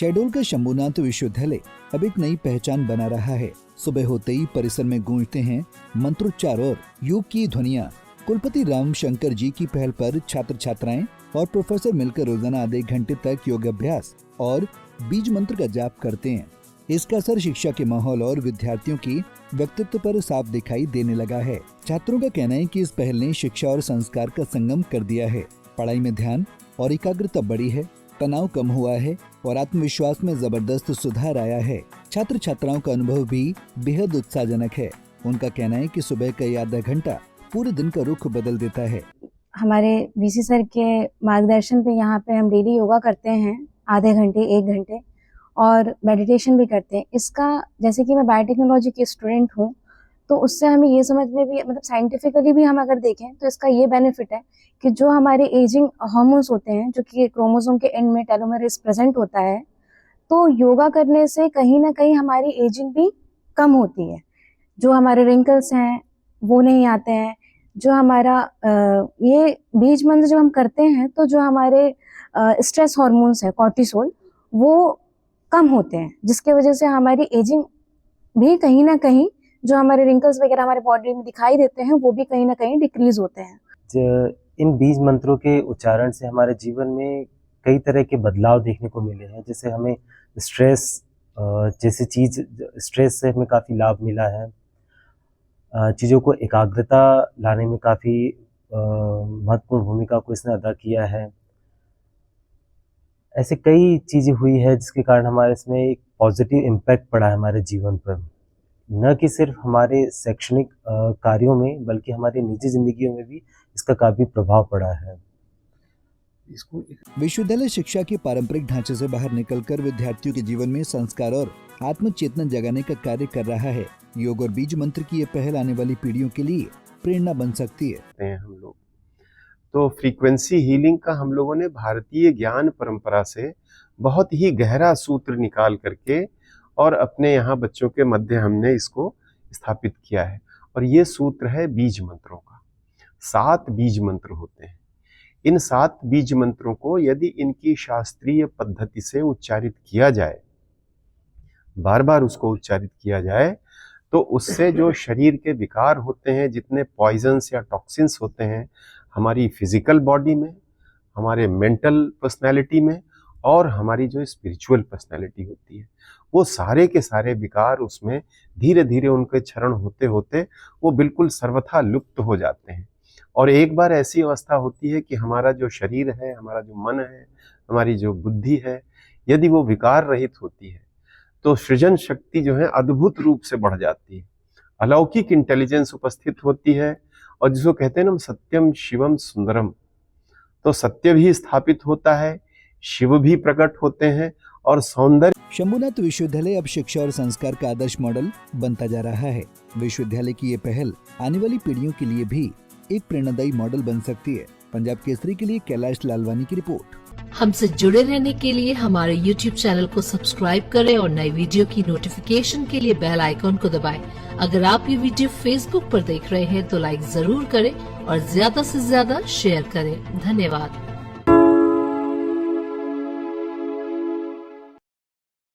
शहडोल का शंभुनाथ विश्वविद्यालय अब एक नई पहचान बना रहा है। सुबह होते ही परिसर में गूंजते हैं मंत्रोच्चार और योग की ध्वनियाँ। कुलपति राम शंकर जी की पहल पर छात्र छात्राएं और प्रोफेसर मिलकर रोजाना आधे घंटे तक योग अभ्यास और बीज मंत्र का जाप करते हैं। इसका असर शिक्षा के माहौल और विद्यार्थियों की व्यक्तित्व पर साफ दिखाई देने लगा है। छात्रों का कहना है कि इस पहल ने शिक्षा और संस्कार का संगम कर दिया है। पढ़ाई में ध्यान और एकाग्रता बढ़ी है, तनाव कम हुआ है और आत्मविश्वास में जबरदस्त सुधार आया है। छात्र छात्राओं का अनुभव भी बेहद उत्साहजनक है। उनका कहना है कि सुबह का यह आधा घंटा पूरे दिन का रुख बदल देता है। हमारे वीसी सर के मार्गदर्शन पे यहाँ पे हम डेली योगा करते हैं, आधे घंटे 1 घंटे, और मेडिटेशन भी करते हैं। इसका जैसे कि मैं बायोटेक्नोलॉजी की स्टूडेंट हूँ, तो उससे हमें ये समझ में भी, मतलब साइंटिफिकली भी हम अगर देखें तो इसका ये बेनिफिट है कि जो हमारे एजिंग हार्मोन्स होते हैं, जो कि क्रोमोसोम के एंड में टेलोमेरेज प्रेजेंट होता है, तो योगा करने से कहीं ना कहीं हमारी एजिंग भी कम होती है। जो हमारे रिंकल्स हैं वो नहीं आते हैं। जो हमारा ये बीज मंत्र जो हम करते हैं, तो जो हमारे स्ट्रेस हार्मोन्स है, कॉर्टिसोल, वो कम होते हैं, जिसके वजह से हमारी एजिंग भी कहीं ना कहीं, जो हमारे रिंकल्स वगैरह हमारे बॉडी में दिखाई देते हैं, वो भी कहीं ना कहीं डिक्रीज होते हैं। इन बीज मंत्रों के उच्चारण से हमारे जीवन में कई तरह के बदलाव देखने को मिले हैं। जैसे हमें स्ट्रेस स्ट्रेस से हमें काफ़ी लाभ मिला है। चीज़ों को एकाग्रता लाने में काफ़ी महत्वपूर्ण भूमिका को इसने अदा किया है। ऐसे कई चीज़ें हुई है जिसके कारण हमारे इसमें एक पॉजिटिव इम्पैक्ट पड़ा है हमारे जीवन पर, न कि सिर्फ हमारे शैक्षणिक कार्यों में, बल्कि हमारी निजी जिंदगियों में भी इसका काफ़ी प्रभाव पड़ा है। विश्वविद्यालय शिक्षा के पारंपरिक ढांचे से बाहर निकलकर विद्यार्थियों के जीवन में संस्कार और आत्म चेतना जगाने का कार्य कर रहा है। योग और बीज मंत्र की ये पहल आने वाली पीढ़ियों के लिए प्रेरणा बन सकती है। हम लोग तो फ्रीक्वेंसी हीलिंग का हम लोगों ने भारतीय ज्ञान परंपरा से बहुत ही गहरा सूत्र निकाल करके और अपने यहाँ बच्चों के मध्य हमने इसको स्थापित किया है। और ये सूत्र है बीज मंत्रों का। 7 बीज मंत्र होते हैं। इन 7 बीज मंत्रों को यदि इनकी शास्त्रीय पद्धति से उच्चारित किया जाए, बार बार उसको उच्चारित किया जाए, तो उससे जो शरीर के विकार होते हैं, जितने पॉइजन्स या टॉक्सिन्स होते हैं हमारी फिजिकल बॉडी में, हमारे मेंटल पर्सनैलिटी में और हमारी जो स्पिरिचुअल पर्सनैलिटी होती है, वो सारे के सारे विकार उसमें धीरे धीरे उनके क्षरण होते होते वो बिल्कुल सर्वथा लुप्त हो जाते हैं। और एक बार ऐसी अवस्था होती है कि हमारा जो शरीर है, हमारा जो मन है, हमारी जो बुद्धि है, यदि वो विकार रहित होती है तो सृजन शक्ति जो है अद्भुत रूप से बढ़ जाती है। अलौकिक इंटेलिजेंस उपस्थित होती है। और जिसको कहते हैं ना सत्यम शिवम सुंदरम, तो सत्य भी स्थापित होता है, शिव भी प्रकट होते हैं और सौंदर्य। शंभुनाथ विश्वविद्यालय अब शिक्षा और संस्कार का आदर्श मॉडल बनता जा रहा है। विश्वविद्यालय की ये पहल आने वाली पीढ़ियों के लिए भी एक प्रेरणादायी मॉडल बन सकती है। पंजाब केसरी के लिए कैलाश लालवानी की रिपोर्ट। हमसे जुड़े रहने के लिए हमारे YouTube चैनल को सब्सक्राइब करें और नई वीडियो की नोटिफिकेशन के लिए बेल आइकॉन को दबाएं। अगर आप ये वीडियो Facebook पर देख रहे हैं तो लाइक जरूर करें और ज्यादा से ज्यादा शेयर करें। धन्यवाद।